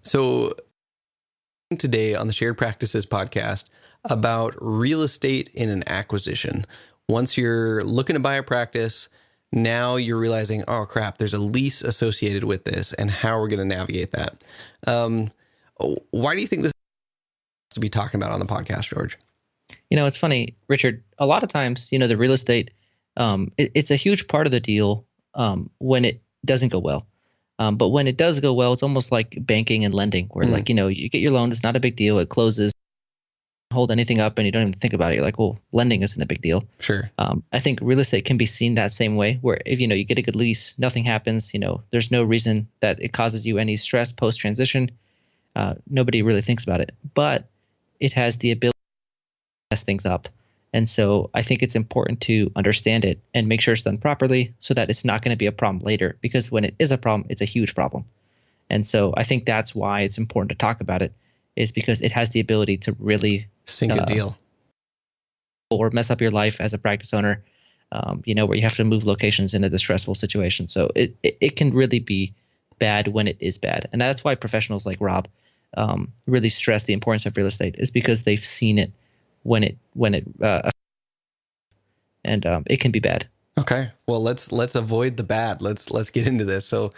So today on the Shared Practices podcast about real estate in an acquisition. Once you're looking to buy a practice, now you're realizing, oh crap, there's a lease associated with this, and how we're going to navigate that. Why do you think this is to be talking about on the podcast, George? It's funny, Richard. A lot of times, the real estate, it's a huge part of the deal when it doesn't go well. But when it does go well, it's almost like banking and lending, where you get your loan, it's not a big deal, it closes, hold anything up, and you don't even think about it. You're like, well, lending isn't a big deal. Sure. I think real estate can be seen that same way, where if you get a good lease, nothing happens. There's no reason that it causes you any stress post transition. Nobody really thinks about it, but it has the ability to mess things up. And so I think it's important to understand it and make sure it's done properly so that it's not going to be a problem later, because when it is a problem, it's a huge problem. And so I think that's why it's important to talk about it, is because it has the ability to really sink a deal or mess up your life as a practice owner, where you have to move locations in a distressful situation. So it can really be bad when it is bad. And that's why professionals like Rob really stress the importance of real estate, is because they've seen it when it can be bad. Okay. Well, let's avoid the bad. Let's get into this. So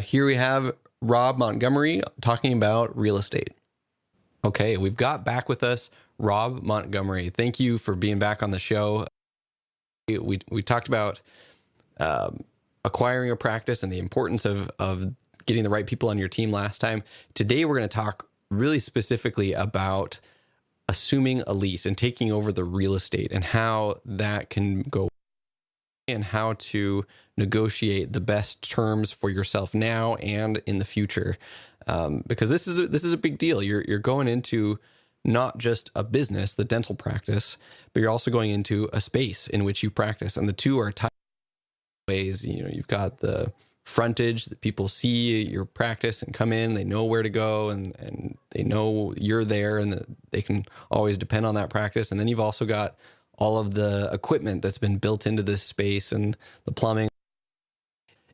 here we have Rob Montgomery talking about real estate. Okay, we've got back with us Rob Montgomery. Thank you for being back on the show. We talked about acquiring a practice and the importance of getting the right people on your team last time. Today we're going to talk really specifically about assuming a lease and taking over the real estate and how that can go and how to negotiate the best terms for yourself now and in the future. Because this is a big deal. You're going into not just a business, the dental practice, but you're also going into a space in which you practice. And the two are tied ways. You've got the frontage that people see your practice and come in, they know where to go, and they know you're there, and that they can always depend on that practice. And then you've also got all of the equipment that's been built into this space and the plumbing.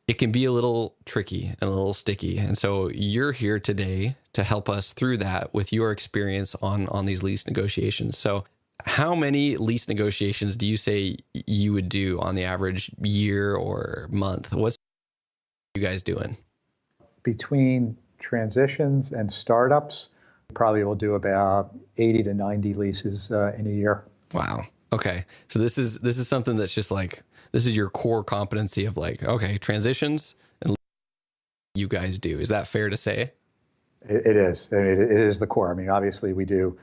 It can be a little tricky and a little sticky. And so you're here today to help us through that with your experience on these lease negotiations. So how many lease negotiations do you say you would do on the average year or month? What's you guys doing? Between transitions and startups, probably will do about 80 to 90 leases in a year. Wow. Okay. So this is something that's just like, this is your core competency of like, okay, transitions and you guys do. Is that fair to say? It is. It is the core. I mean, obviously we do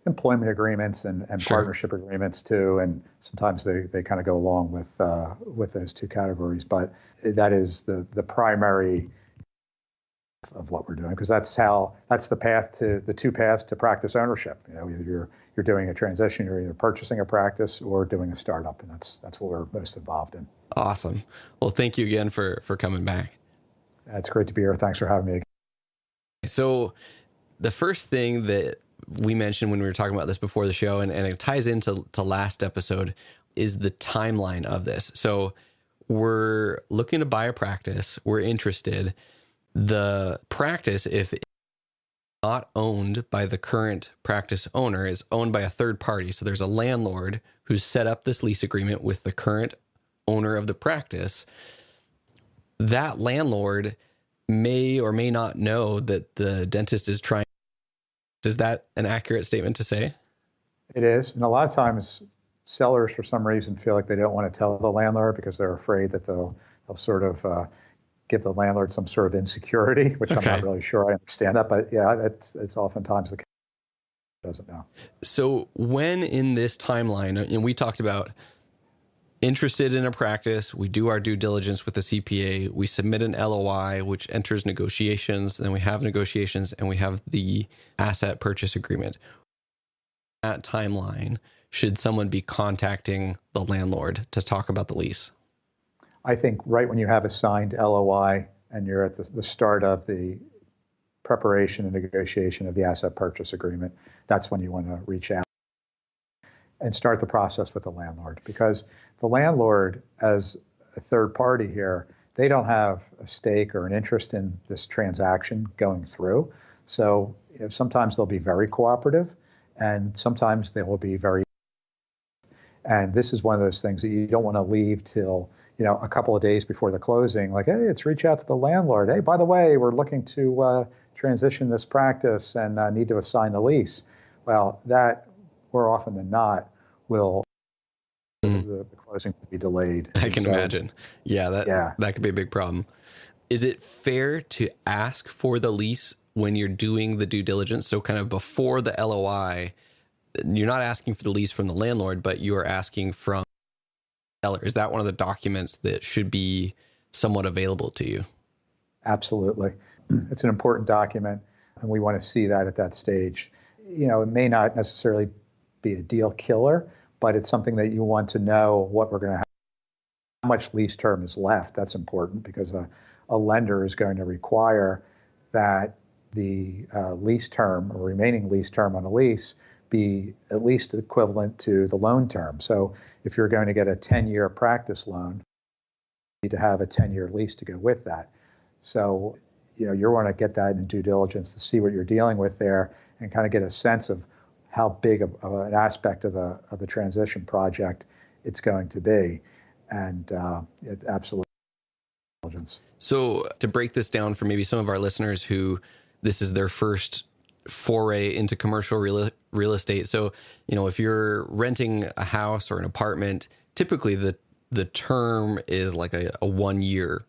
employment agreements and Sure. partnership agreements too, and sometimes they kind of go along with those two categories. But that is the primary of what we're doing, because that's the path to the two paths to practice ownership. Either you're doing a transition, you're either purchasing a practice or doing a startup, and that's what we're most involved in. Awesome. Well, thank you again for coming back. It's great to be here. Thanks for having me again. So the first thing that we mentioned when we were talking about this before the show, and it ties into last episode, is the timeline of this. So we're looking to buy a practice. We're interested. The practice, if it's not owned by the current practice owner, is owned by a third party. So there's a landlord who's set up this lease agreement with the current owner of the practice. That landlord may or may not know that the dentist is trying. Is that an accurate statement to say? It is. And a lot of times sellers, for some reason, feel like they don't want to tell the landlord because they're afraid that they'll sort of give the landlord some sort of insecurity, which Okay. I'm not really sure I understand that. But yeah, it's oftentimes the case. Doesn't know. So when in this timeline, and we talked about interested in a practice, we do our due diligence with the CPA, we submit an LOI, which enters negotiations, then we have negotiations, and we have the asset purchase agreement. That timeline, should someone be contacting the landlord to talk about the lease? I think right when you have a signed LOI and you're at the start of the preparation and negotiation of the asset purchase agreement, that's when you want to reach out and start the process with the landlord, because the landlord, as a third party here, they don't have a stake or an interest in this transaction going through. So sometimes they'll be very cooperative, and sometimes they will be very. And this is one of those things that you don't want to leave till a couple of days before the closing. Like, hey, it's reach out to the landlord. Hey, by the way, we're looking to transition this practice and need to assign the lease. Well, that more often than not will the closing to be delayed. I can imagine. Yeah, that could be a big problem. Is it fair to ask for the lease when you're doing the due diligence? So kind of before the LOI, you're not asking for the lease from the landlord, but you're asking from the seller. Is that one of the documents that should be somewhat available to you? Absolutely. It's an important document, and we want to see that at that stage. It may not necessarily be a deal killer, but it's something that you want to know what we're going to have, how much lease term is left. That's important because a lender is going to require that the lease term or remaining lease term on a lease be at least equivalent to the loan term. So if you're going to get a 10-year practice loan, you need to have a 10-year lease to go with that. So you want to get that in due diligence to see what you're dealing with there and kind of get a sense of how big of an aspect of the transition project it's going to be. And it's absolutely diligence. So to break this down for maybe some of our listeners who this is their first foray into commercial real estate. So, if you're renting a house or an apartment, typically the term is like a 1 year,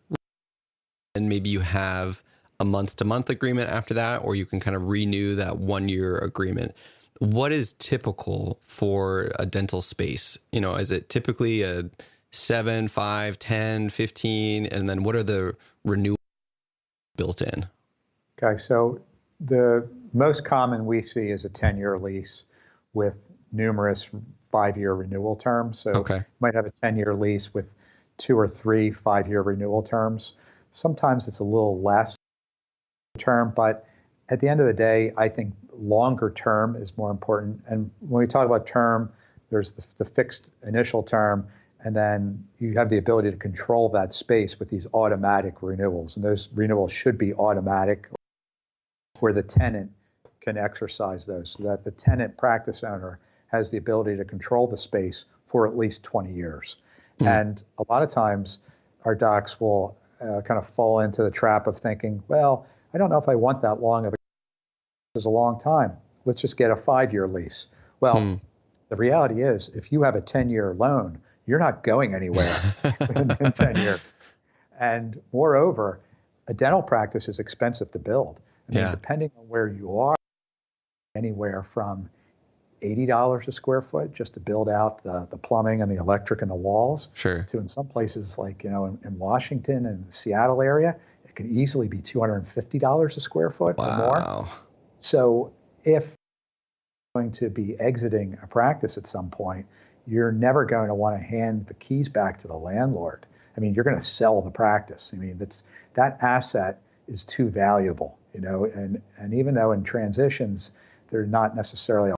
and maybe you have a month-to-month agreement after that, or you can kind of renew that 1 year agreement. What is typical for a dental space? Is it typically a 7, 5, 10, 15, and then what are the renewals built in? Okay, so the most common we see is a 10-year lease with numerous 5-year renewal terms. So you might have a 10-year lease with 2 or 3 5-year renewal terms. Sometimes it's a little less term, but at the end of the day, I think longer term is more important. And when we talk about term, there's the fixed initial term, and then you have the ability to control that space with these automatic renewals. And those renewals should be automatic, where the tenant can exercise those, so that the tenant practice owner has the ability to control the space for at least 20 years. And a lot of times our docs will kind of fall into the trap of thinking, well, I don't know if I want that long of a is a long time. Let's just get a 5-year lease. Well, the reality is, if you have a 10-year loan, you're not going anywhere in 10 years. And moreover, a dental practice is expensive to build. I mean, depending on where you are, anywhere from $80 a square foot just to build out the plumbing and the electric and the walls, to in some places like, in Washington and the Seattle area, it could easily be $250 a square foot or more. So if you're going to be exiting a practice at some point, you're never going to want to hand the keys back to the landlord. I mean, you're going to sell the practice. I mean, that asset is too valuable, and even though in transitions, they're not necessarily,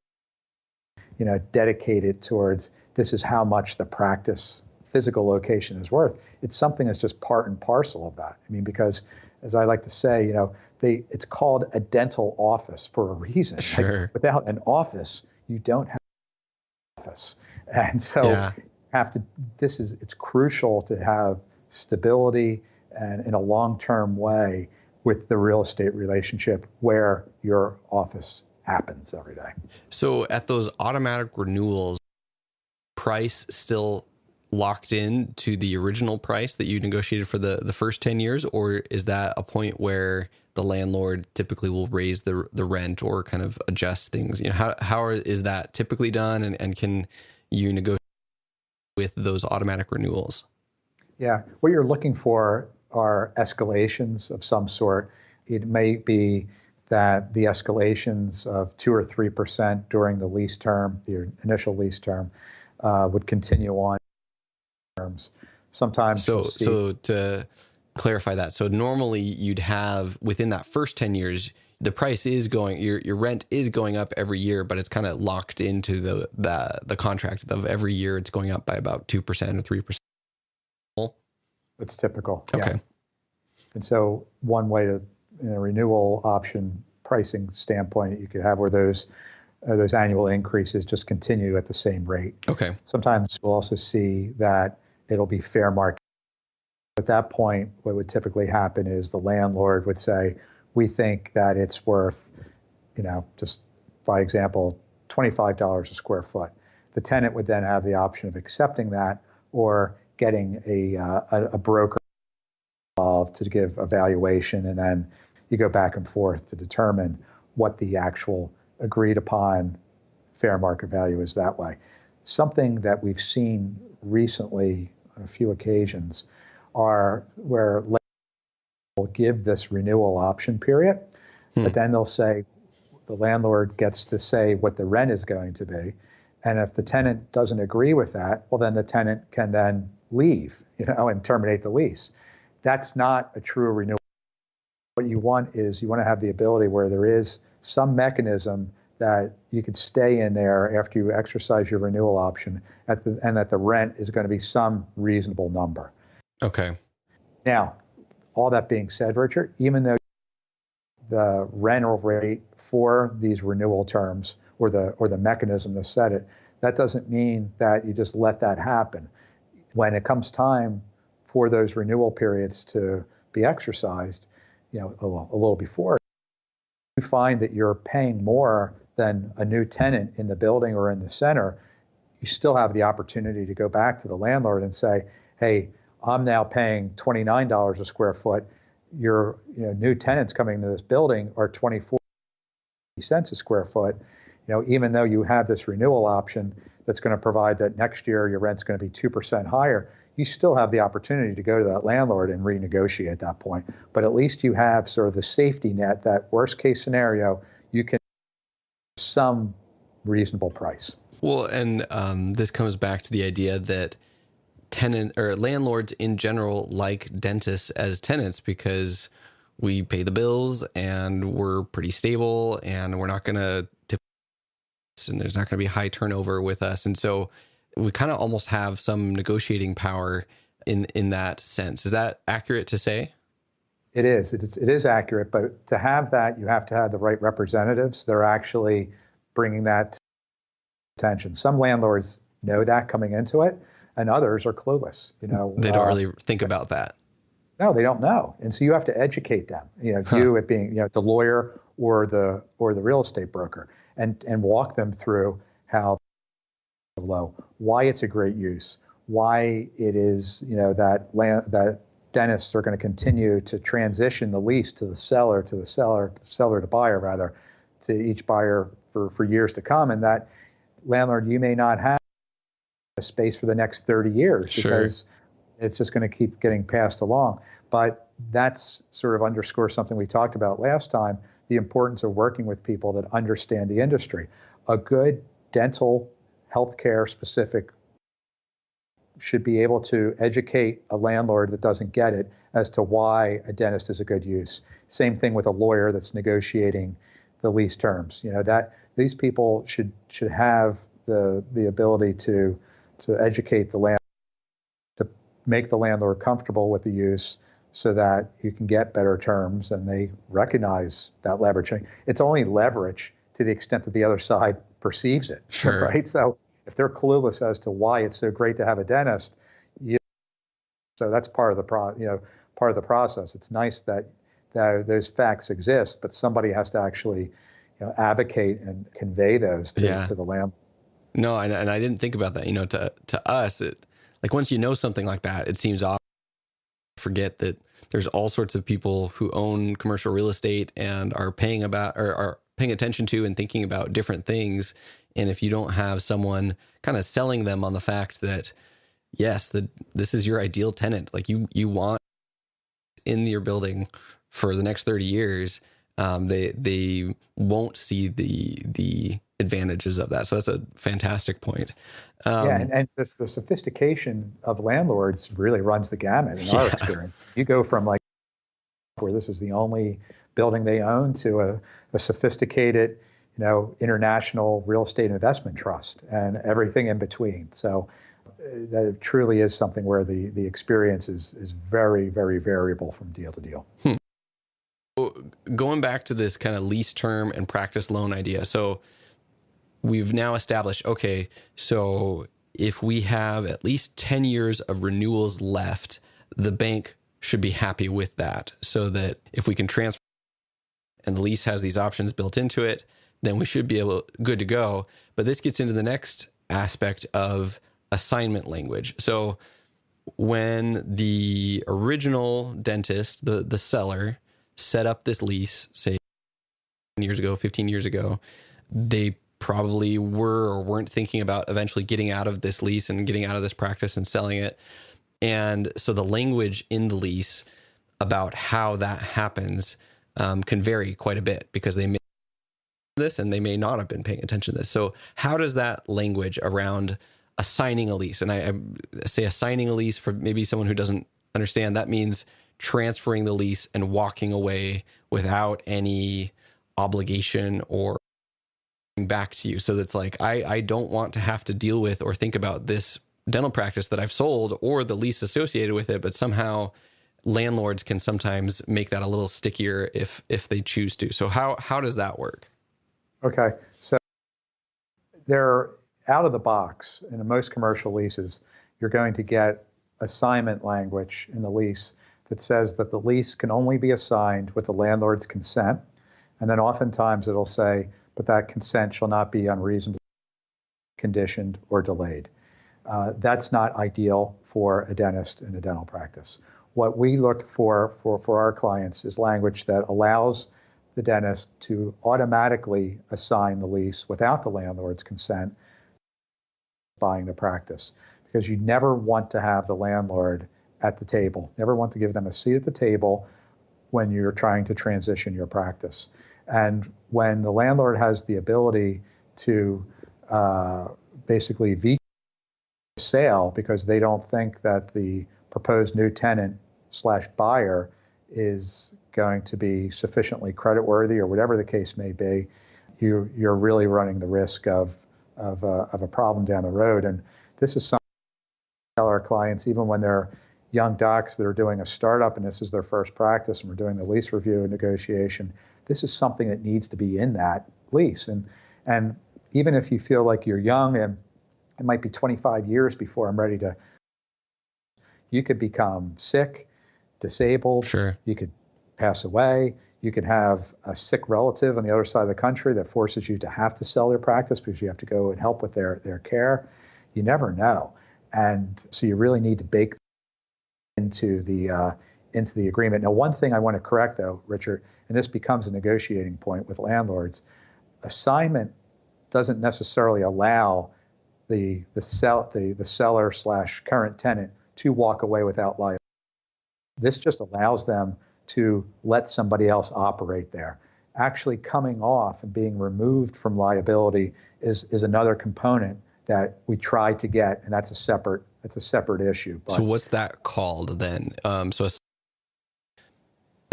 dedicated towards this is how much the practice physical location is worth. It's something that's just part and parcel of that. I mean, because as I like to say, it's called a dental office for a reason. Like, without an office, you don't have an office. And so it's crucial to have stability and in a long-term way with the real estate relationship where your office happens every day. So at those automatic renewals, price still locked in to the original price that you negotiated for the first 10 years? Or is that a point where the landlord typically will raise the rent or kind of adjust things? How is that typically done? And can you negotiate with those automatic renewals? Yeah, what you're looking for are escalations of some sort. It may be that the escalations of 2 or 3% during the lease term, the initial lease term, would continue on terms. Sometimes so to clarify that, so normally you'd have within that first 10 years, the price is going, your rent is going up every year, but it's kind of locked into the contract of every year it's going up by about 2% or 3%. It's typical. Okay. Yeah. And so one way to, in a renewal option pricing standpoint, you could have where those annual increases just continue at the same rate. Okay. Sometimes we'll also see that it'll be fair market. At that point, what would typically happen is the landlord would say, we think that it's worth, just by example, $25 a square foot. The tenant would then have the option of accepting that or getting a broker involved to give a valuation, and then you go back and forth to determine what the actual agreed upon fair market value is that way. Something that we've seen recently on a few occasions are where landlords will give this renewal option period, but then they'll say the landlord gets to say what the rent is going to be. And if the tenant doesn't agree with that, well, then the tenant can then leave, and terminate the lease. That's not a true renewal. What you want is you want to have the ability where there is some mechanism that you could stay in there after you exercise your renewal option and that the rent is going to be some reasonable number. Okay. Now, all that being said, Richard, even though the rental rate for these renewal terms or the mechanism to set it, that doesn't mean that you just let that happen. When it comes time for those renewal periods to be exercised, a little before, you find that you're paying more than a new tenant in the building or in the center, you still have the opportunity to go back to the landlord and say, hey, I'm now paying $29 a square foot. Your new tenants coming to this building are 24 cents a square foot. Even though you have this renewal option that's going to provide that next year your rent's going to be 2% higher, you still have the opportunity to go to that landlord and renegotiate at that point. But at least you have sort of the safety net that worst case scenario, you can some reasonable price. Well, and this comes back to the idea that landlords in general like dentists as tenants because we pay the bills and we're pretty stable and we're not going to tip, and there's not going to be high turnover with us. And so we kind of almost have some negotiating power in that sense. Is that accurate to say? It is. It is accurate. But to have that, you have to have the right representatives that are actually bringing that to attention. Some landlords know that coming into it, and others are clueless. They don't really think about that. No, they don't know. And so you have to educate them, you it being, the lawyer or the real estate broker, and walk them through how low, why it's a great use, why it is, that dentists are going to continue to transition the lease to the seller to buyer, rather, to each buyer for years to come. And that landlord, you may not have a space for the next 30 years because it's just going to keep getting passed along. But that's sort of underscores something we talked about last time, the importance of working with people that understand the industry. A good dental healthcare specific should be able to educate a landlord that doesn't get it as to why a dentist is a good use. Same thing with a lawyer that's negotiating the lease terms. That these people should have the ability to educate the landlord, to make the landlord comfortable with the use so that you can get better terms and they recognize that leverage. It's only leverage to the extent that the other side perceives it, right? So if they're clueless as to why it's so great to have a dentist, so that's part of the process. It's nice that those facts exist, but somebody has to actually advocate and convey those to the landlord. No, and I didn't think about that. To us, like once you know something like that, it seems obvious. Forget that there's all sorts of people who own commercial real estate and are paying attention to and thinking about different things. And if you don't have someone kind of selling them on the fact that, yes, this is your ideal tenant, like you want in your building for the next 30 years, they won't see the advantages of that. So that's a fantastic point. And the sophistication of landlords really runs the gamut in our experience. You go from like where this is the only building they own to a sophisticated, international real estate investment trust and everything in between. So that truly is something where the experience is very, very variable from deal to deal. Going back to this kind of lease term and practice loan idea. So we've now established, okay, so if we have at least 10 years of renewals left, the bank should be happy with that, so that if we can transfer and the lease has these options built into it, then we should be good to go. But this gets into the next aspect of assignment language. So when the original dentist, the seller, set up this lease, say 10 years ago, 15 years ago, they probably were or weren't thinking about eventually getting out of this lease and getting out of this practice and selling it. And so the language in the lease about how that happens can vary quite a bit, because they may this and they may not have been paying attention to this. So how does that language around assigning a lease, and I say assigning a lease for maybe someone who doesn't understand, that means transferring the lease and walking away without any obligation or back to you. So that's like, I don't want to have to deal with or think about this dental practice that I've sold or the lease associated with it, but somehow landlords can sometimes make that a little stickier if they choose to. So how does that work? Okay, so they're out of the box. In most commercial leases, you're going to get assignment language in the lease that says that the lease can only be assigned with the landlord's consent. And then oftentimes it'll say, but that consent shall not be unreasonably conditioned or delayed. That's not ideal for a dentist in a dental practice. What we look for our clients is language that allows the dentist to automatically assign the lease without the landlord's consent buying the practice. Because you never want to have the landlord at the table, never want to give them a seat at the table when you're trying to transition your practice. And when the landlord has the ability to basically veto the sale because they don't think that the proposed new tenant / buyer is going to be sufficiently creditworthy or whatever the case may be, you're really running the risk of a problem down the road. And this is something we tell our clients, even when they're young docs that are doing a startup and this is their first practice and we're doing the lease review and negotiation, this is something that needs to be in that lease. And even if you feel like you're young and it might be 25 years before I'm ready to, you could become sick, disabled, Sure. You could pass away, you could have a sick relative on the other side of the country that forces you to have to sell their practice because you have to go and help with their care. You never know. And so you really need to bake into the agreement. Now, one thing I want to correct, though, Richard, and this becomes a negotiating point with landlords, assignment doesn't necessarily allow the seller / current tenant to walk away without liability. This just allows them to let somebody else operate there. Actually coming off and being removed from liability is another component that we try to get, and that's a separate issue. But, so what's that called then?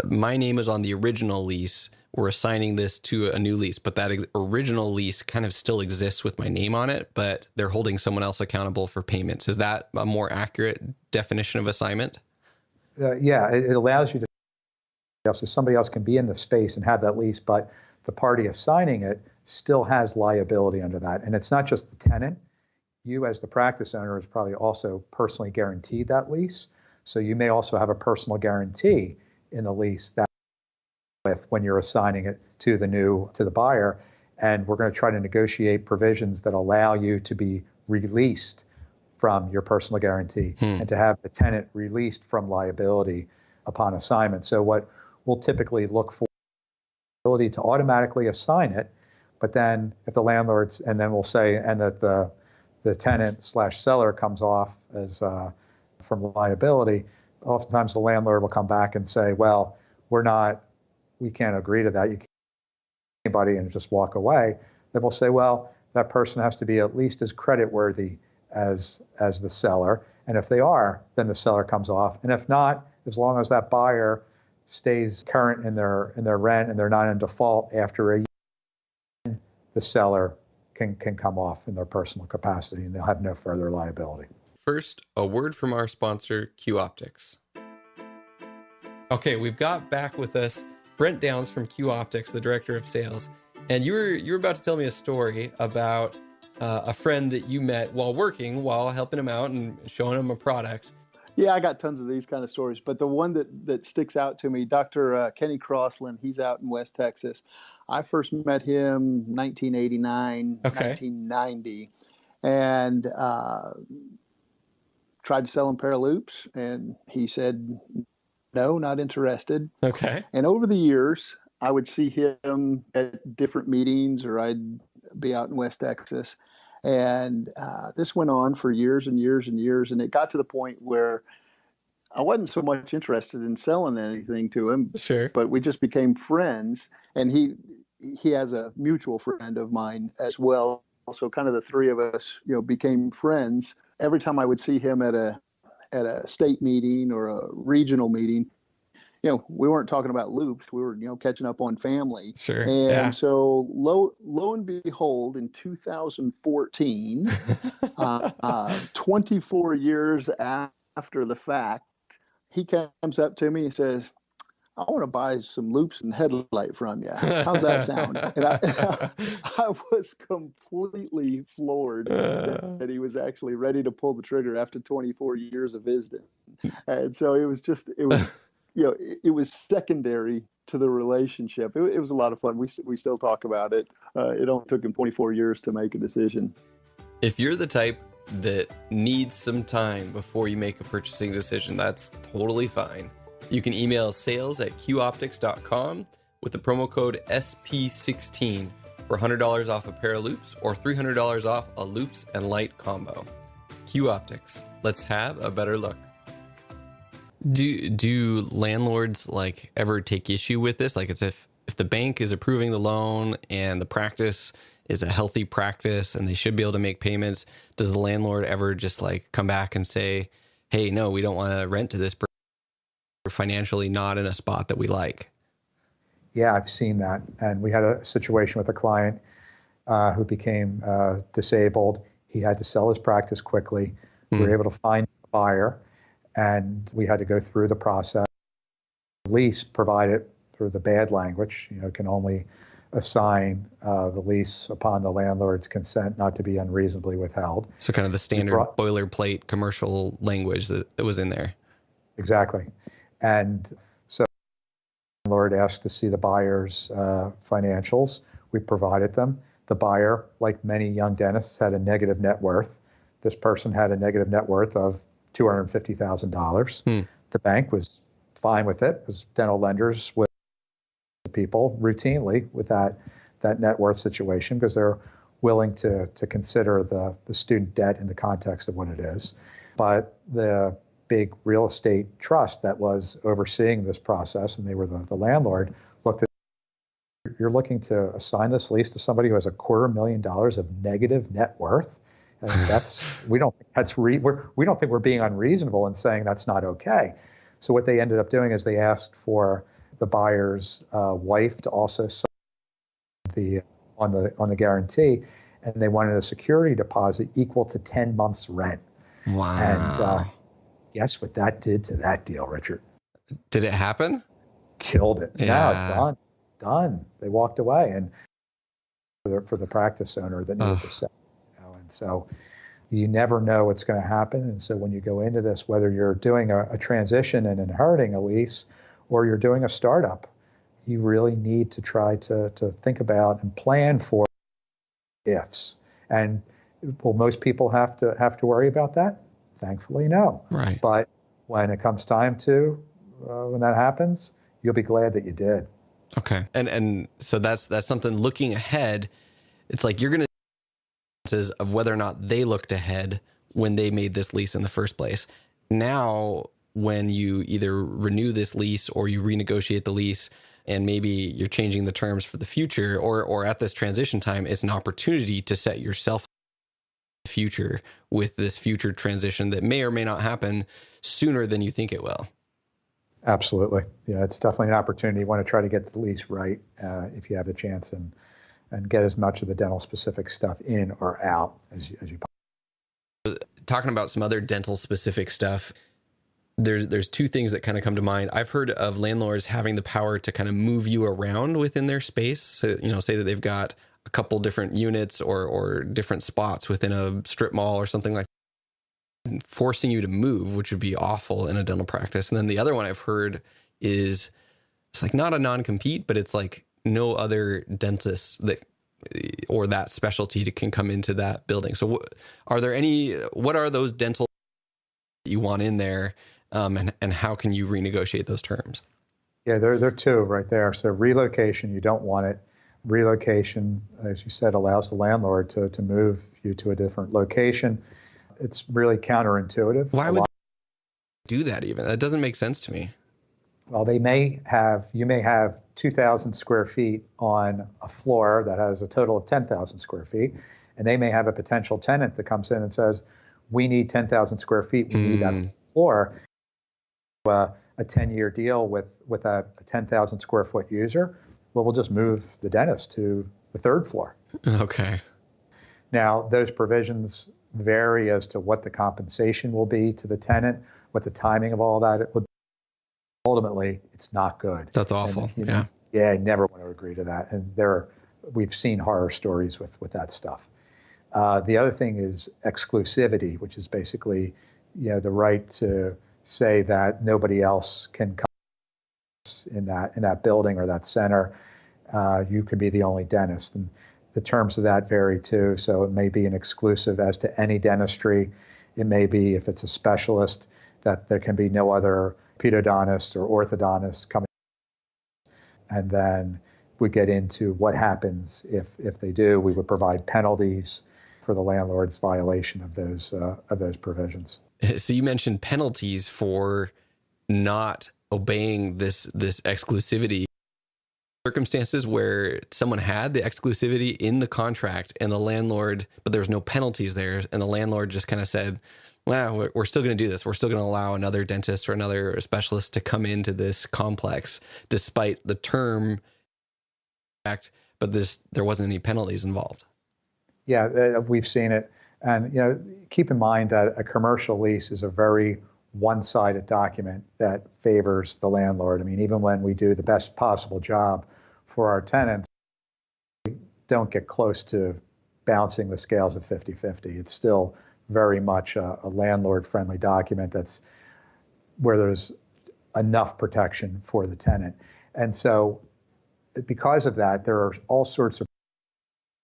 My name is on the original lease. We're assigning this to a new lease, but that original lease kind of still exists with my name on it, but they're holding someone else accountable for payments. Is that a more accurate definition of assignment? Yeah, it allows you to, so somebody else can be in the space and have that lease, but the party assigning it still has liability under that. And it's not just the tenant. You as the practice owner is probably also personally guaranteed that lease. So you may also have a personal guarantee in the lease that with when you're assigning it to the buyer. And we're going to try to negotiate provisions that allow you to be released from your personal guarantee and to have the tenant released from liability upon assignment. So what we'll typically look for is the ability to automatically assign it, but then if the landlord's, and then we'll say, and that the tenant / seller comes off as from liability, oftentimes the landlord will come back and say, well, we can't agree to that. You can't anybody and just walk away. Then we'll say, well, that person has to be at least as creditworthy as the seller. And if they are, then the seller comes off. And if not, as long as that buyer stays current in their rent and they're not in default after a year, the seller can come off in their personal capacity and they'll have no further liability. First, a word from our sponsor, Q Optics. Okay, we've got back with us Brent Downs from Q Optics, the director of sales. And you were about to tell me a story about a friend that you met while helping him out and showing him a product. Yeah, I got tons of these kind of stories, but the one that sticks out to me, Dr. Kenny Crossland, he's out in West Texas. I first met him 1989, 1990, and tried to sell him a pair of loops, and he said, no, not interested. Okay. And over the years, I would see him at different meetings, or I'd be out in West Texas. And this went on for years and years and years. And it got to the point where I wasn't so much interested in selling anything to him. Sure. But we just became friends. And he has a mutual friend of mine as well. So kind of the three of us, became friends. Every time I would see him at a state meeting or a regional meeting, we weren't talking about loops. We were, catching up on family. Sure. And so lo and behold, in 2014, 24 years after the fact, he comes up to me and says, I want to buy some loops and headlight from you. How's that sound? And I was completely floored that he was actually ready to pull the trigger after 24 years of visiting. And so it was secondary to the relationship. It was a lot of fun. We still talk about it. It only took him 24 years to make a decision. If you're the type that needs some time before you make a purchasing decision, that's totally fine. You can email sales@qoptics.com with the promo code SP16 for $100 off a pair of loops or $300 off a loops and light combo. Q Optics. Let's have a better look. Do landlords ever take issue with this? It's if the bank is approving the loan and the practice is a healthy practice and they should be able to make payments, does the landlord ever just come back and say, hey, no, we don't want to rent to this person, we're financially not in a spot that we like? Yeah, I've seen that. And we had a situation with a client who became disabled. He had to sell his practice quickly. We were able to find a buyer, and we had to go through the process. The lease provided through the bad language, can only assign the lease upon the landlord's consent not to be unreasonably withheld. So kind of the standard boilerplate commercial language that was in there. Exactly. And so the landlord asked to see the buyer's financials. We provided them. The buyer, like many young dentists, had a negative net worth. This person had a negative net worth of $250,000. The bank was fine with it, because dental lenders with people routinely with that net worth situation, because they're willing to consider the student debt in the context of what it is. But the big real estate trust that was overseeing this process, and they were the landlord, looked at, you're looking to assign this lease to somebody who has $250,000 of negative net worth. And we don't think we're being unreasonable in saying that's not okay. So what they ended up doing is they asked for the buyer's wife to also sign on the guarantee, and they wanted a security deposit equal to 10 months rent. Wow. And guess what that did to that deal, Richard? Did it happen? Killed it. Yeah. No, done. They walked away, and for the practice owner that needed to sell. And so you never know what's going to happen. And so when you go into this, whether you're doing a transition and inheriting a lease, or you're doing a startup, you really need to try to think about and plan for ifs. And will most people have to worry about that? Thankfully, no. Right. But when it comes time to, when that happens, you'll be glad that you did. Okay. And so that's something looking ahead. It's you're going to of whether or not they looked ahead when they made this lease in the first place. Now, when you either renew this lease or you renegotiate the lease, and maybe you're changing the terms for the future, or at this transition time, it's an opportunity to set yourself up for the future with this future transition that may or may not happen sooner than you think it will. Absolutely. It's definitely an opportunity. You want to try to get the lease right if you have the chance, and get as much of the dental specific stuff in or out as you possibly. talking about some other dental specific stuff, there's two things that kind of come to mind. I've heard of landlords having the power to kind of move you around within their space. So, say that they've got a couple different units or different spots within a strip mall or something like that, forcing you to move, which would be awful in a dental practice. And then the other one I've heard is it's like not a non-compete, but it's like no other dentist or that specialty can come into that building. So what are those dental you want in there? And how can you renegotiate those terms? Yeah, there are two right there. So relocation, you don't want it. Relocation, as you said, allows the landlord to move you to a different location. It's really counterintuitive. Why would they do that even? That doesn't make sense to me. Well, you may have 2,000 square feet on a floor that has a total of 10,000 square feet, and they may have a potential tenant that comes in and says, we need 10,000 square feet, we need that floor. A 10-year deal with a 10,000 square foot user, well, we'll just move the dentist to the third floor. Okay. Now, those provisions vary as to what the compensation will be to the tenant, what the timing of all that it would be. Ultimately, it's not good. That's awful. And, yeah, I never want to agree to that. And we've seen horror stories with that stuff. The other thing is exclusivity, which is basically, the right to say that nobody else can come in that building or that center. You can be the only dentist, and the terms of that vary too. So it may be an exclusive as to any dentistry. It may be, if it's a specialist, that there can be no other pedodontist or orthodontist coming. And then we get into what happens if they do. We would provide penalties for the landlord's violation of those provisions. So you mentioned penalties for not obeying this exclusivity. Circumstances where someone had the exclusivity in the contract and the landlord, but there was no penalties there, and the landlord just kind of said, well, we're still going to do this. We're still going to allow another dentist or another specialist to come into this complex despite the term act, but there wasn't any penalties involved. Yeah, we've seen it. And, keep in mind that a commercial lease is a very one-sided document that favors the landlord. I mean, even when we do the best possible job for our tenants, we don't get close to bouncing the scales of 50-50. It's still very much a landlord-friendly document that's where there's enough protection for the tenant. And so because of that, there are all sorts of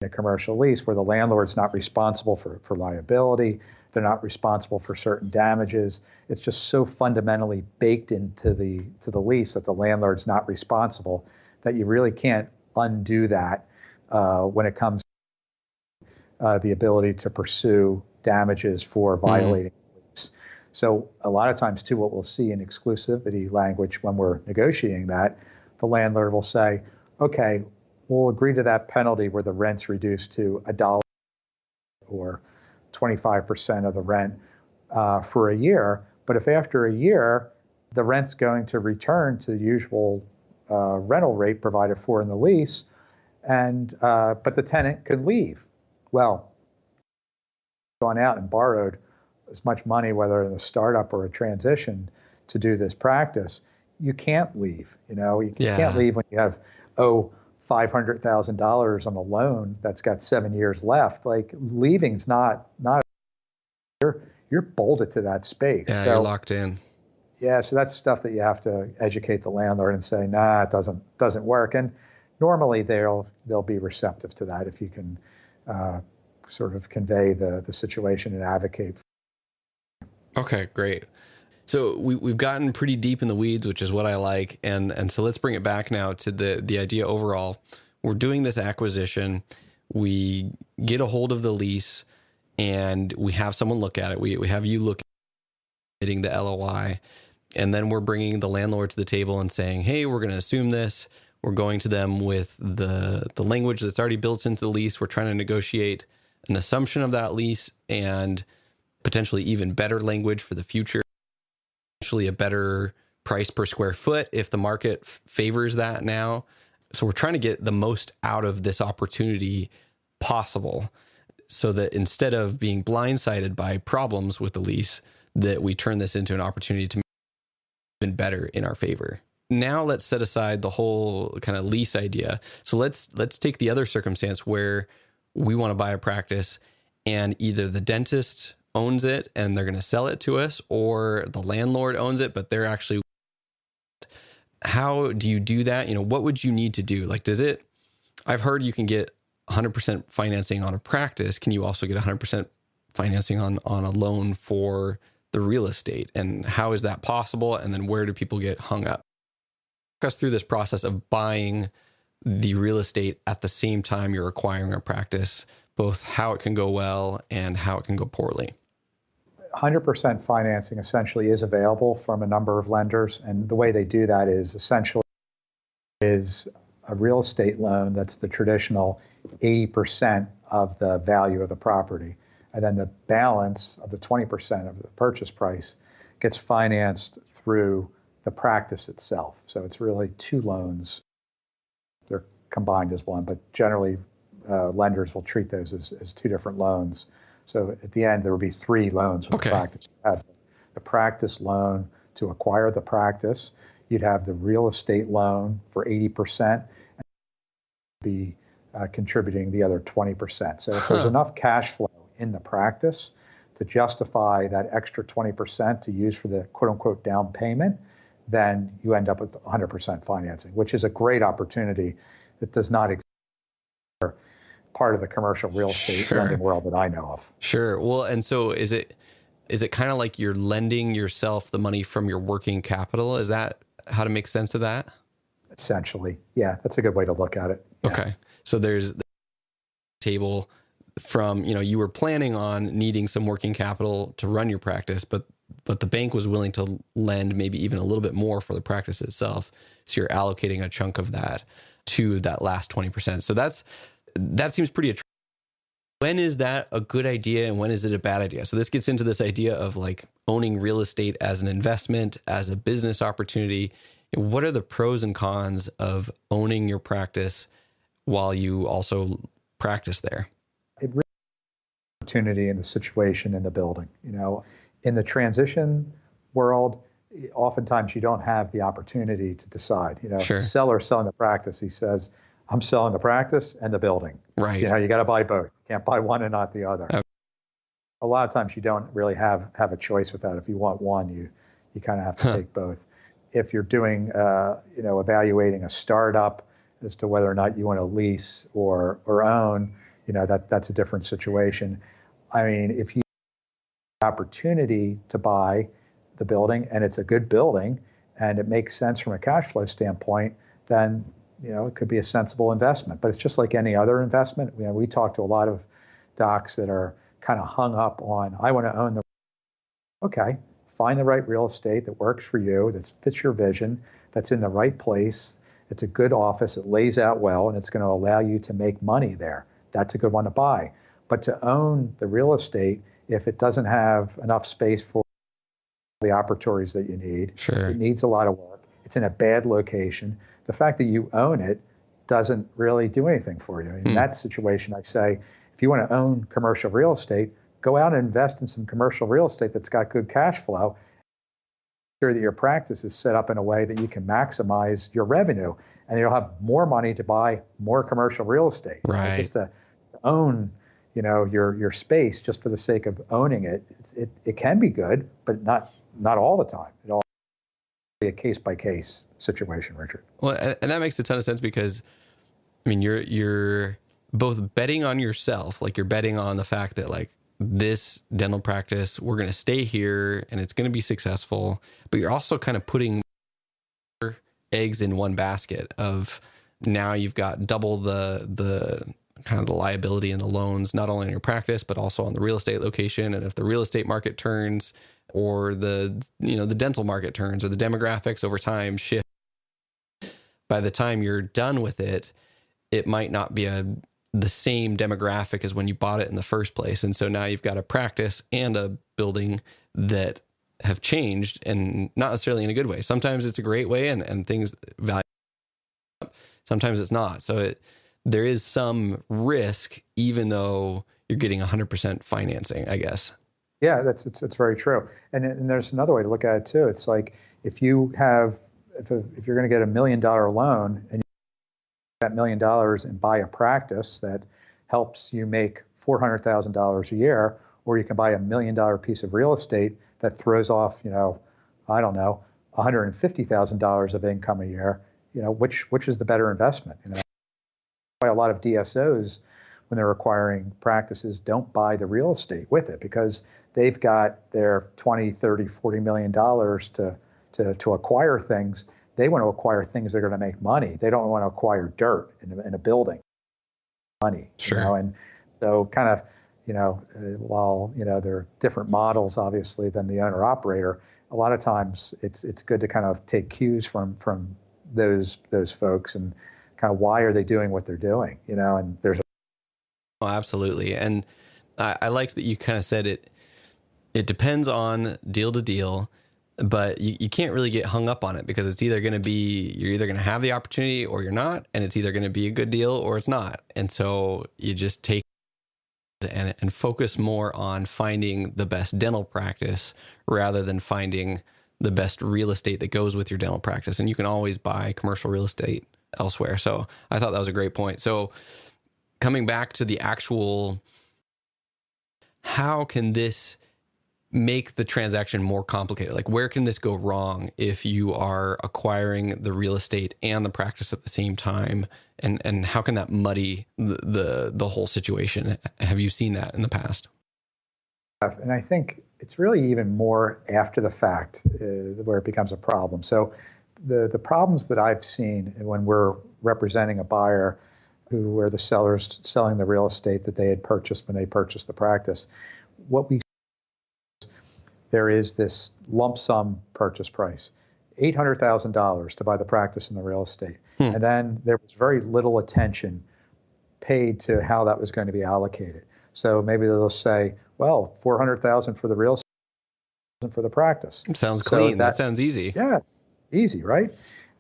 a commercial lease where the landlord's not responsible for liability. They're not responsible for certain damages. It's just so fundamentally baked into the lease that the landlord's not responsible that you really can't undo that when it comes to the ability to pursue damages for violating the lease. So a lot of times too, what we'll see in exclusivity language when we're negotiating that, the landlord will say, okay, we'll agree to that penalty where the rent's reduced to $1 or 25% of the rent for a year. But if after a year, the rent's going to return to the usual rental rate provided for in the lease, but the tenant could leave. Well, gone out and borrowed as much money, whether in a startup or a transition, to do this practice, you can't leave. You can't leave when you have $500,000 on a loan that's got 7 years left. Like, leaving's not you're bolted to that space. Yeah, so, you're locked in. Yeah, so that's stuff that you have to educate the landlord and say, nah, it doesn't work. And normally they'll be receptive to that if you can sort of convey the situation and advocate. Okay, great. So we've gotten pretty deep in the weeds, which is what I like. And so let's bring it back now to the idea overall. We're doing this acquisition. We get a hold of the lease and we have someone look at it. We have you look at the LOI, and then we're bringing the landlord to the table and saying, hey, we're going to assume this. We're going to them with the language that's already built into the lease. We're trying to negotiate an assumption of that lease and potentially even better language for the future. Potentially a better price per square foot if the market favors that now. So we're trying to get the most out of this opportunity possible. so that instead of being blindsided by problems with the lease, that we turn this into an opportunity to make it even better in our favor. Now let's set aside the whole kind of lease idea. So let's take the other circumstance where we want to buy a practice and either the dentist owns it and they're going to sell it to us, or the landlord owns it, but they're actually. How do you do that? What would you need to do? Like, I've heard you can get 100% financing on a practice. Can you also get 100% financing on a loan for the real estate? And how is that possible? And then where do people get hung up? Walk us through this process of buying the real estate at the same time you're acquiring a practice, both how it can go well and how it can go poorly. 100% financing essentially is available from a number of lenders. And the way they do that is essentially is a real estate loan that's the traditional 80% of the value of the property. And then the balance of the 20% of the purchase price gets financed through the practice itself. So it's really two loans. They're combined as one, but generally lenders will treat those as two different loans. So at the end, there will be three loans for the practice. You have the practice loan to acquire the practice. You'd have the real estate loan for 80%, and be contributing the other 20%. So if there's enough cash flow in the practice to justify that extra 20% to use for the quote-unquote down payment, then you end up with 100% financing, which is a great opportunity that does not exist part of the commercial real estate lending world that I know of. Sure. Well, and so is it kind of like you're lending yourself the money from your working capital? Is that how to make sense of that? Essentially. Yeah, that's a good way to look at it. Yeah. Okay. So there's the table from, you were planning on needing some working capital to run your practice, but the bank was willing to lend maybe even a little bit more for the practice itself. So you're allocating a chunk of that to that last 20%. So that seems pretty attractive. When is that a good idea and when is it a bad idea? So this gets into this idea of like owning real estate as an investment, as a business opportunity. What are the pros and cons of owning your practice while you also practice there? It really is an opportunity in the situation in the building. In the transition world, oftentimes you don't have the opportunity to decide. Sure. The seller selling the practice, he says, I'm selling the practice and the building. Right. You got to buy both. You can't buy one and not the other. Okay. A lot of times you don't really have a choice with that. If you want one, you kind of have to take both. If you're doing, evaluating a startup as to whether or not you want to lease or own, that's a different situation. I mean, if you have the opportunity to buy the building and it's a good building and it makes sense from a cash flow standpoint, then it could be a sensible investment. But it's just like any other investment. We talk to a lot of docs that are kind of hung up on, I want to own the. Okay, find the right real estate that works for you, that fits your vision, that's in the right place. It's a good office, it lays out well, and it's going to allow you to make money there. That's a good one to buy. But to own the real estate, if it doesn't have enough space for the operatories that you need, sure. It needs a lot of work. It's in a bad location. The fact that you own it doesn't really do anything for you. In that situation, I say, if you want to own commercial real estate, go out and invest in some commercial real estate that's got good cash flow. Make sure that your practice is set up in a way that you can maximize your revenue, and you'll have more money to buy more commercial real estate. Right. Just to own, your space just for the sake of owning it. It can be good, but not all the time. It all be a case-by-case situation, Richard. Well, and that makes a ton of sense because, I mean, you're both betting on yourself, like you're betting on the fact that like this dental practice, we're going to stay here and it's going to be successful, but you're also kind of putting eggs in one basket of now you've got double the kind of the liability and the loans, not only in your practice, but also on the real estate location. And if the real estate market turns or the dental market turns or the demographics over time shift, by the time you're done with it, it might not be the same demographic as when you bought it in the first place. And so now you've got a practice and a building that have changed, and not necessarily in a good way. Sometimes it's a great way and things value. Sometimes it's not. So there is some risk, even though you're getting 100% financing, I guess. Yeah, it's very true. And there's another way to look at it too. It's like if you're going to get $1 million loan and you get that $1 million and buy a practice that helps you make $400,000 a year, or you can buy $1 million piece of real estate that throws off, I don't know, $150,000 of income a year. Which is the better investment? Why a lot of DSOs, when they're acquiring practices, don't buy the real estate with it, because they've got their $20, $30, $40 million to acquire things. They want to acquire things that are going to make money. They don't want to acquire dirt in a building. Money. Sure. And so kind of, while there are different models obviously than the owner operator, a lot of times it's good to kind of take cues from those folks and kind of why are they doing what they're doing, and there's Oh, absolutely. And I like that you kind of said it depends on deal to deal, but you can't really get hung up on it, because it's either going to be, you're either going to have the opportunity or you're not, and it's either going to be a good deal or it's not. And so you just take and focus more on finding the best dental practice rather than finding the best real estate that goes with your dental practice. And you can always buy commercial real estate elsewhere. So I thought that was a great point. So coming back to the actual, how can this make the transaction more complicated? Like, where can this go wrong if you are acquiring the real estate and the practice at the same time? And how can that muddy the whole situation? Have you seen that in the past? And I think it's really even more after the fact where it becomes a problem. So the problems that I've seen when we're representing a buyer who were the sellers selling the real estate that they had purchased when they purchased the practice, there is this lump sum purchase price, $800,000 to buy the practice and the real estate. And then there was very little attention paid to how that was going to be allocated. So maybe they'll say, well, $400,000 for the real estate for the practice. Sounds clean. That sounds easy. Yeah, easy, right?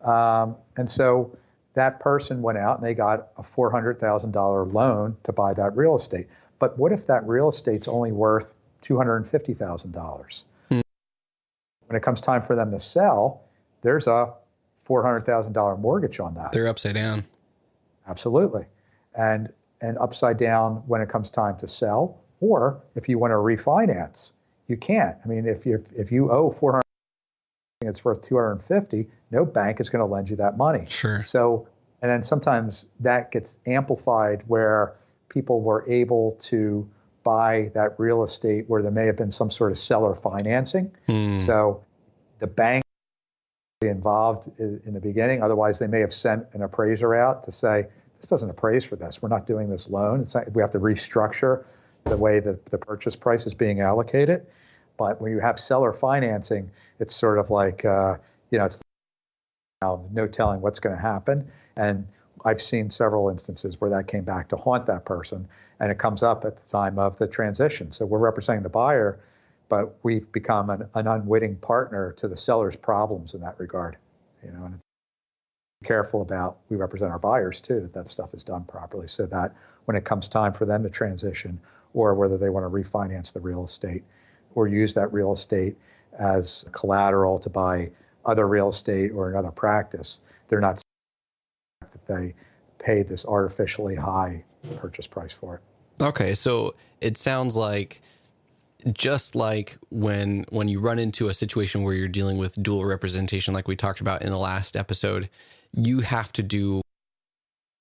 And so that person went out and they got a $400,000 loan to buy that real estate. But what if that real estate's only worth $250,000? When it comes time for them to sell, there's a $400,000 mortgage on that. They're upside down. Absolutely. And upside down when it comes time to sell, or if you want to refinance, you can't. I mean, if you owe $400,000, it's worth $250,000, no bank is going to lend you that money. Sure. So, and then sometimes that gets amplified where people were able to buy that real estate where there may have been some sort of seller financing. So the bank involved in the beginning, otherwise they may have sent an appraiser out to say, this doesn't appraise for this. We're not doing this loan. It's not, we have to restructure the way that the purchase price is being allocated. But when you have seller financing, it's sort of like, it's no telling what's going to happen. And I've seen several instances where that came back to haunt that person, and it comes up at the time of the transition. So we're representing the buyer, but we've become an unwitting partner to the seller's problems in that regard. And it's careful about, we represent our buyers too, that stuff is done properly, so that when it comes time for them to transition, or whether they want to refinance the real estate or use that real estate as collateral to buy other real estate or another practice, they're not that they paid this artificially high purchase price for it. Okay, so it sounds like, just like when you run into a situation where you're dealing with dual representation, like we talked about in the last episode, you have to do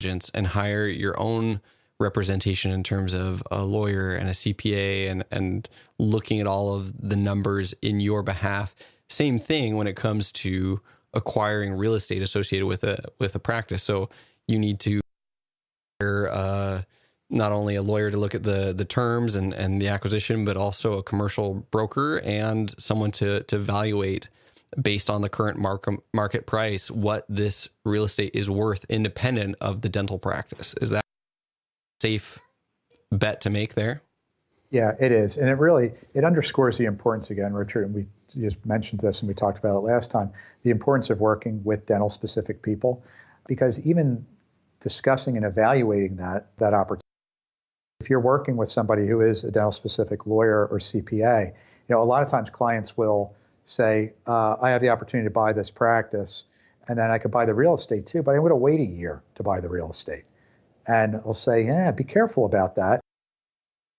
diligence and hire your own representation in terms of a lawyer and a CPA and looking at all of the numbers in your behalf. Same thing when it comes to acquiring real estate associated with a practice. So you need to hire not only a lawyer to look at the terms and the acquisition, but also a commercial broker and someone to evaluate based on the current market price what this real estate is worth independent of the dental practice. Is that a safe bet to make there? Yeah, it is. And it underscores the importance again, Richard, and we just mentioned this and we talked about it last time, the importance of working with dental specific people, because even discussing and evaluating that opportunity If you're working with somebody who is a dental specific lawyer or CPA, a lot of times clients will say, I have the opportunity to buy this practice, and then I could buy the real estate too, but I'm going to wait a year to buy the real estate. And I'll say, yeah, be careful about that.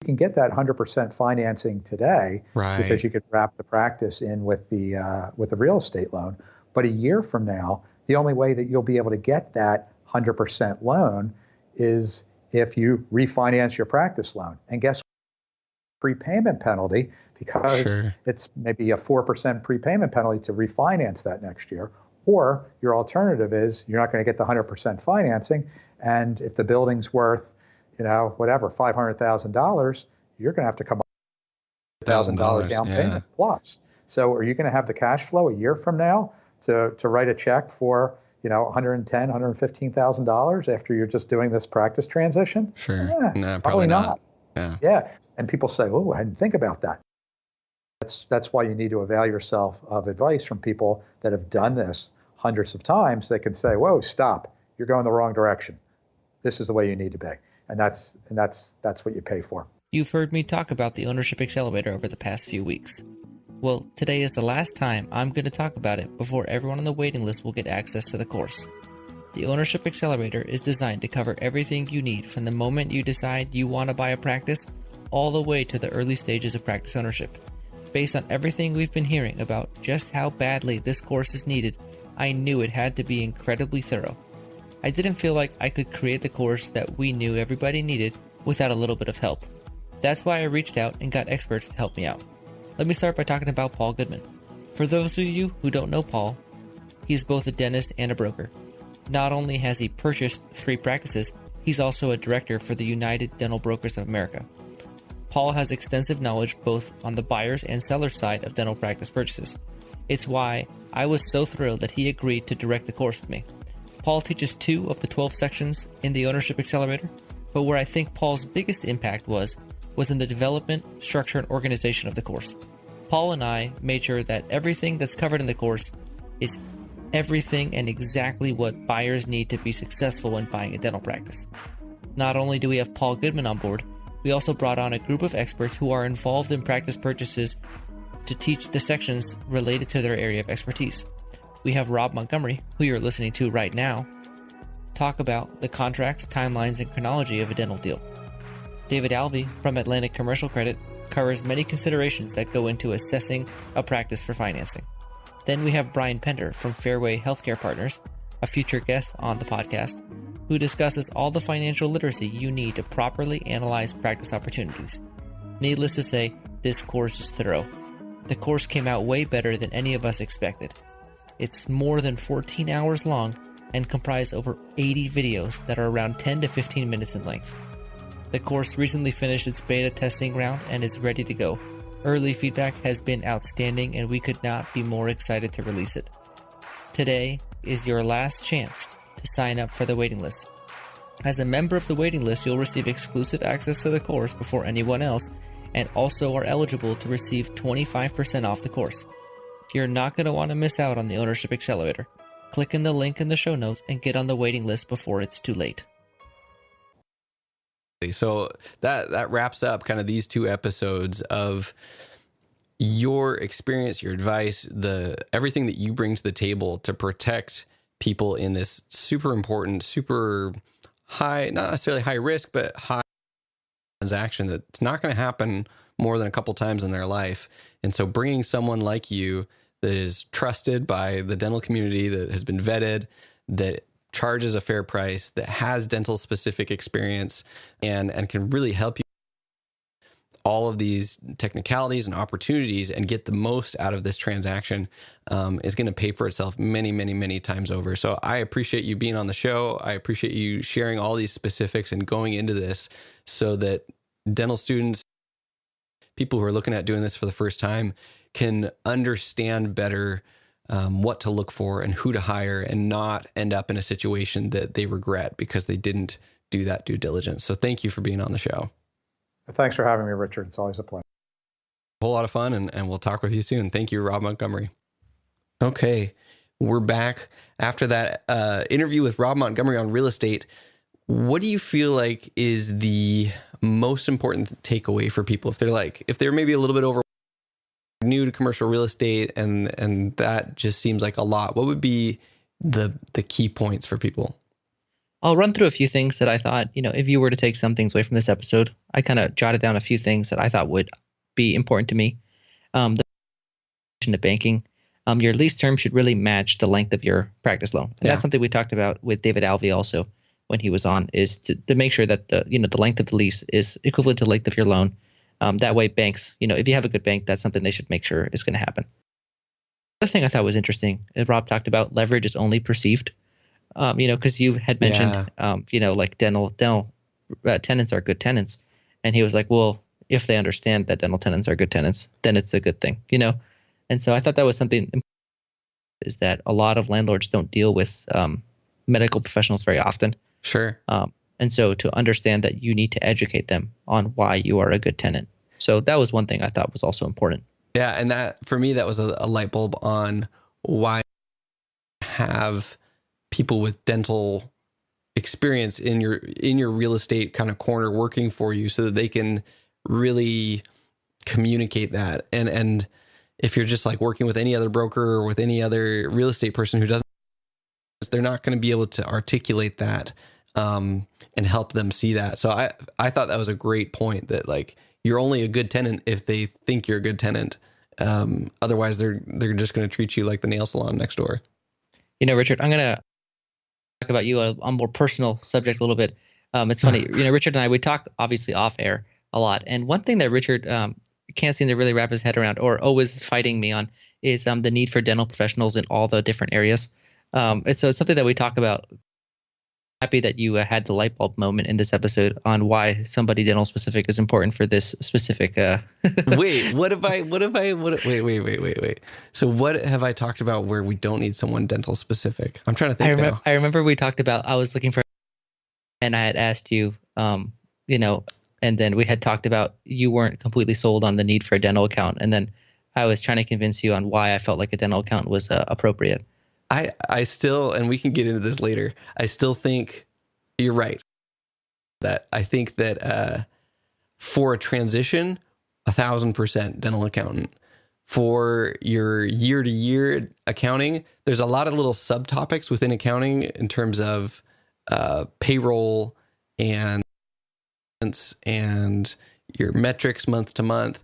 You can get that 100% financing today, right, because you could wrap the practice in with the real estate loan. But a year from now, the only way that you'll be able to get that 100% loan is if you refinance your practice loan. And guess what? Prepayment penalty, because it's maybe a 4% prepayment penalty to refinance that next year. Or your alternative is you're not going to get the 100% financing. And if the building's worth, $500,000, you're going to have to come up with $1,000 down payment plus. So are you going to have the cash flow a year from now to write a check for, $110,000, $115,000 after you're just doing this practice transition? Sure. No, probably not. Yeah. And people say, oh, I didn't think about that. That's why you need to avail yourself of advice from people that have done this hundreds of times. They can say, whoa, stop. You're going the wrong direction. This is the way you need to be. And that's what you pay for. You've heard me talk about the Ownership Accelerator over the past few weeks. Well, today is the last time I'm going to talk about it before everyone on the waiting list will get access to the course. The Ownership Accelerator is designed to cover everything you need from the moment you decide you want to buy a practice all the way to the early stages of practice ownership. Based on everything we've been hearing about just how badly this course is needed, I knew it had to be incredibly thorough. I didn't feel like I could create the course that we knew everybody needed without a little bit of help. That's why I reached out and got experts to help me out. Let me start by talking about Paul Goodman. For those of you who don't know Paul, he's both a dentist and a broker. Not only has he purchased 3 practices, he's also a director for the United Dental Brokers of America. Paul has extensive knowledge both on the buyer's and seller's side of dental practice purchases. It's why I was so thrilled that he agreed to direct the course with me. Paul teaches 2 of the 12 sections in the Ownership Accelerator, but where I think Paul's biggest impact was in the development, structure, and organization of the course. Paul and I made sure that everything that's covered in the course is everything and exactly what buyers need to be successful when buying a dental practice. Not only do we have Paul Goodman on board, we also brought on a group of experts who are involved in practice purchases to teach the sections related to their area of expertise. We have Rob Montgomery, who you're listening to right now, talk about the contracts, timelines, and chronology of a dental deal. David Alvey from Atlantic Commercial Credit covers many considerations that go into assessing a practice for financing. Then we have Brian Pender from Fairway Healthcare Partners, a future guest on the podcast, who discusses all the financial literacy you need to properly analyze practice opportunities. Needless to say, this course is thorough. The course came out way better than any of us expected. It's more than 14 hours long and comprised over 80 videos that are around 10 to 15 minutes in length. The course recently finished its beta testing round and is ready to go. Early feedback has been outstanding and we could not be more excited to release it. Today is your last chance to sign up for the waiting list. As a member of the waiting list, you'll receive exclusive access to the course before anyone else and also are eligible to receive 25% off the course. You're not going to want to miss out on the Ownership Accelerator. Click in the link in the show notes and get on the waiting list before it's too late. So that wraps up kind of these 2 episodes of your experience, your advice, everything that you bring to the table to protect people in this super important, super high, not necessarily high risk, but high transaction that's not going to happen more than a couple times in their life. And so bringing someone like you that is trusted by the dental community, that has been vetted, that charges a fair price, that has dental specific experience and can really help you all of these technicalities and opportunities and get the most out of this transaction is going to pay for itself many, many, many times over. So I appreciate you being on the show. I appreciate you sharing all these specifics and going into this so that dental students, people who are looking at doing this for the first time, can understand better what to look for and who to hire and not end up in a situation that they regret because they didn't do that due diligence. So thank you for being on the show. Thanks for having me, Richard. It's always a pleasure. A whole lot of fun, and we'll talk with you soon. Thank you, Rob Montgomery. Okay, we're back after that interview with Rob Montgomery on real estate. what do you feel like is the most important takeaway for people if they're maybe a little bit over new to commercial real estate and that just seems like a lot? What would be the key points for people? I'll run through a few things that I thought, if you were to take some things away from this episode, I kind of jotted down a few things that I thought would be important to me. The banking, your lease term should really match the length of your practice loan. And that's something we talked about with David Alvey also when he was on, is to make sure that the length of the lease is equivalent to the length of your loan. That way banks, if you have a good bank, that's something they should make sure is going to happen. The other thing I thought was interesting, Rob talked about leverage is only perceived. Because you had mentioned, like dental tenants are good tenants. And he was like, well, if they understand that dental tenants are good tenants, then it's a good thing, And so I thought that was something important, is that a lot of landlords don't deal with medical professionals very often. Sure. And so to understand that you need to educate them on why you are a good tenant. So that was one thing I thought was also important. Yeah. And that, for me, that was a light bulb on why have people with dental experience in your real estate kind of corner working for you, so that they can really communicate that. And if you're just like working with any other broker or with any other real estate person who doesn't, they're not going to be able to articulate that and help them see that. So I thought that was a great point, that like you're only a good tenant if they think you're a good tenant. Otherwise they're just going to treat you like the nail salon next door. Richard, I'm going to talk about you on a more personal subject a little bit. It's funny, Richard and I, we talk obviously off air a lot. And one thing that Richard can't seem to really wrap his head around, or always fighting me on, is the need for dental professionals in all the different areas. And so it's something that we talk about. Happy that you had the light bulb moment in this episode on why somebody dental specific is important for this specific. Wait, wait. So what have I talked about where we don't need someone dental specific? I'm trying to think now. I remember we talked about, I was looking for, and I had asked you, and then we had talked about you weren't completely sold on the need for a dental account. And then I was trying to convince you on why I felt like a dental account was appropriate. I still, and we can get into this later, I still think you're right. That I think that for a transition, 1,000% dental accountant. For your year-to-year accounting, there's a lot of little subtopics within accounting in terms of payroll and your metrics month to month,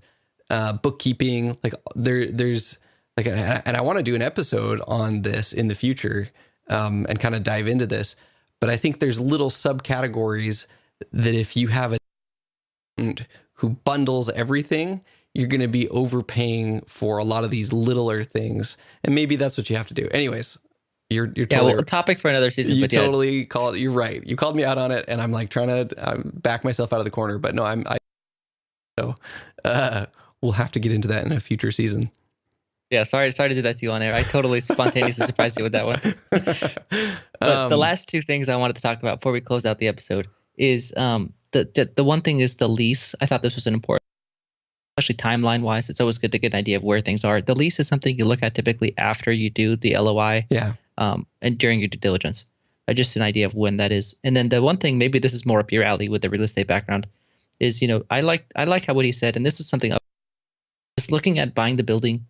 bookkeeping. Like there's like, and I want to do an episode on this in the future and kind of dive into this. But I think there's little subcategories that if you have a who bundles everything, you're going to be overpaying for a lot of these littler things. And maybe that's what you have to do. Anyways, you're totally a topic for another season. You totally call it. You're right. You called me out on it, and I'm like trying to back myself out of the corner. But no, so we'll have to get into that in a future season. Yeah, sorry to do that to you on air. I totally spontaneously surprised you with that one. But the last two things I wanted to talk about before we close out the episode is the one thing is the lease. I thought this was an important, especially timeline wise. It's always good to get an idea of where things are. The lease is something you look at typically after you do the LOI, and during your due diligence. Just an idea of when that is. And then the one thing, maybe this is more up your alley with the real estate background, is I like how what he said, and this is something else, is looking at buying the building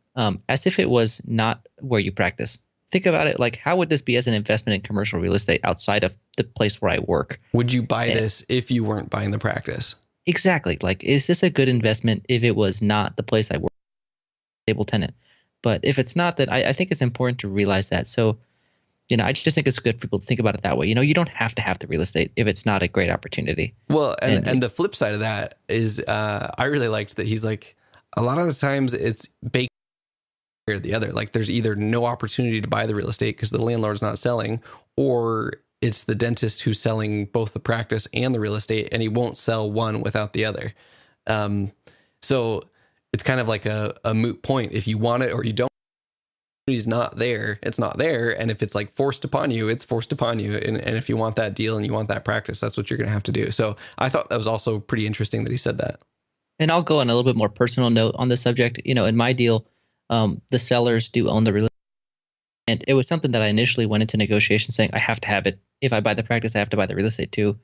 as if it was not where you practice. Think about it like, how would this be as an investment in commercial real estate outside of the place where I work? Would you buy this if you weren't buying the practice? Exactly. Like, is this a good investment if it was not the place I work, stable tenant? But if it's not, that I think it's important to realize that. So, I just think it's good for people to think about it that way. You don't have to have the real estate if it's not a great opportunity. Well, and the flip side of that is I really liked that he's like, a lot of the times it's baked or the other. Like there's either no opportunity to buy the real estate because the landlord's not selling, or it's the dentist who's selling both the practice and the real estate, and he won't sell one without the other. So it's kind of like a moot point. If you want it or you don't, it's not there. It's not there. And if it's like forced upon you, it's forced upon you. And if you want that deal and you want that practice, that's what you're going to have to do. So I thought that was also pretty interesting that he said that. And I'll go on a little bit more personal note on the subject. In my deal, the sellers do own the real estate. And it was something that I initially went into negotiation saying, I have to have it. If I buy the practice, I have to buy the real estate too.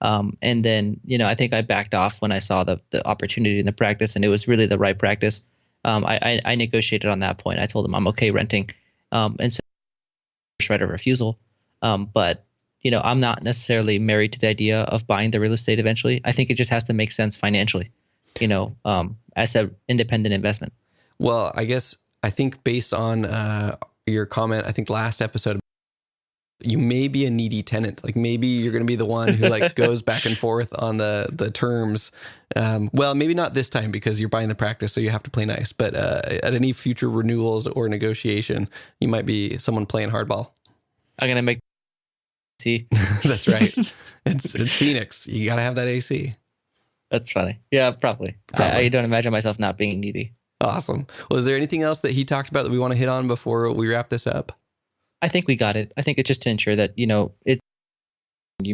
And then, I think I backed off when I saw the opportunity in the practice, and it was really the right practice. I negotiated on that point. I told them I'm okay renting. And so right of refusal. But, I'm not necessarily married to the idea of buying the real estate eventually. I think it just has to make sense financially, as an independent investment. Well, I think based on your comment, I think last episode, you may be a needy tenant. Like maybe you're going to be the one who like goes back and forth on the terms. Well, maybe not this time because you're buying the practice, so you have to play nice. But at any future renewals or negotiation, you might be someone playing hardball. I'm going to make AC. That's right. It's Phoenix. You got to have that AC. That's funny. Yeah, probably. I don't imagine myself not being needy. Awesome. Well, is there anything else that he talked about that we want to hit on before we wrap this up? I think we got it. I think it's just to ensure that, you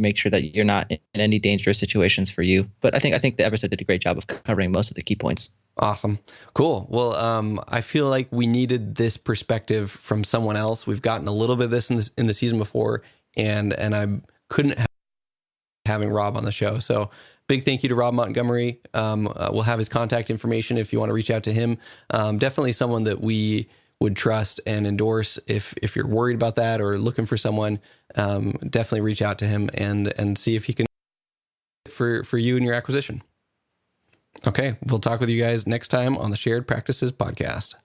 make sure that you're not in any dangerous situations for you. But I think the episode did a great job of covering most of the key points. Awesome. Cool. Well, I feel like we needed this perspective from someone else. We've gotten a little bit of this in the season before, and I couldn't have having Rob on the show. So big thank you to Rob Montgomery. We'll have his contact information if you want to reach out to him. Definitely someone that we would trust and endorse. If you're worried about that or looking for someone, definitely reach out to him and see if he can for you and your acquisition. Okay, we'll talk with you guys next time on the Shared Practices Podcast.